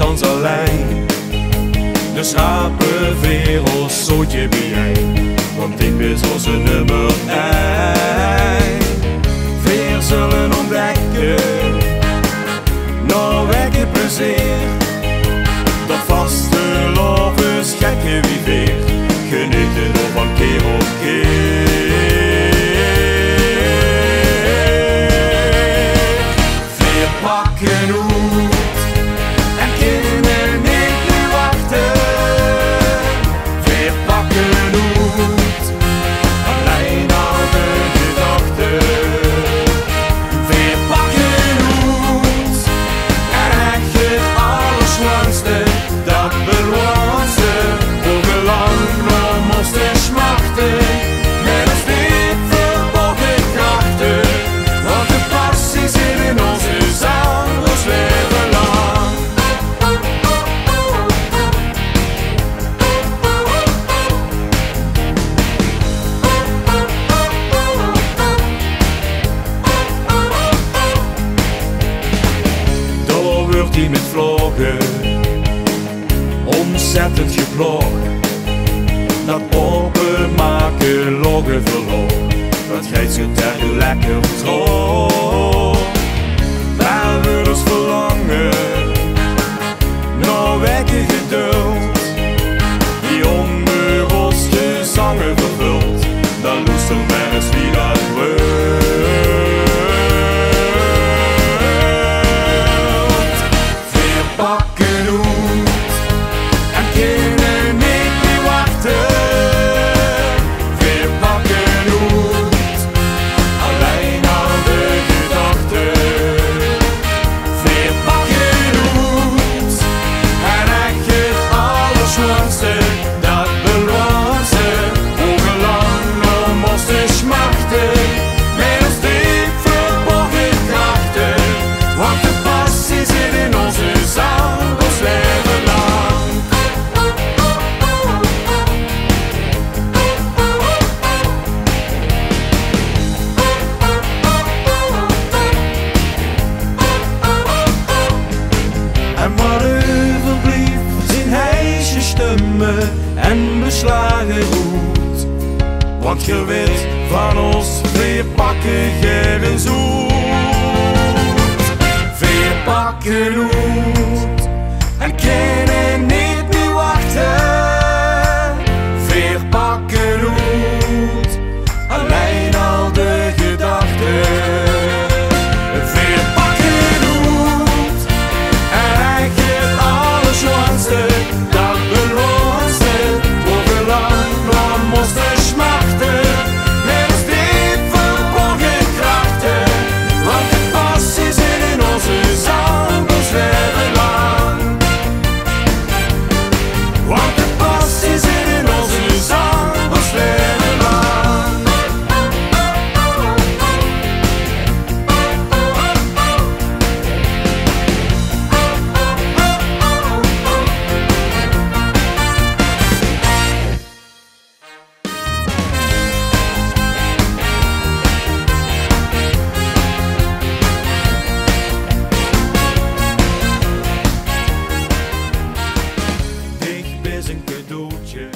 gans alleen. De schapenwereld zoet je bij jij, want ik ben zoals een nummer 1. Weer zullen ontdekken, nou wekken plezier. Dat vaste loven schekken wie weer, genieten nog van keer op keer. Weer pakken hoed en kinderen niet meer wachten. Weer pakken hoed, alleen al de gedachten. Weer pakken hoed en echt het allerslanste, dat belangste. Voor lang nog moesten smachten, met ons diep verborgen krachten. Want de passie zit in onze zang, ons leven lang. Door wordt hij met vloggen ontzettend geplogen. Dat openmaken loggen verloren, dat geeft zo tegen lekker droog. Waar we ons verlangen, nou wekken geduld, die onder ons gezangen vervult, dan loest er maar eens wie dat wilt. Weer pakken hoed en kinderen niet meer wachten. Weer pakken hoed, alleen al de gedachten. Weer pakken hoed en echt het allerslanste, dat belangste. Hoe lang nog moesten smachten, met ons diep verborgen krachten. Want de passie zit in onze zang, ons leven lang. En wat overblief zijn heisje stemmen en beslagen goed. Want je weet van ons, weer pakken geen zoet. Weer pakken hoed en kunnen niet meer wachten. Weer pakken hoed, alleen al de gedachten. Weer pakken hoed en eigenlijk het allerslanste, dat belangste. Voor lang nog moesten smachten, met ons diep verborgen krachten. Want de passie zit in onze zang, ons leven lang. Want de passie zit in onze zang, ons leven lang. Dicht is een cadeautje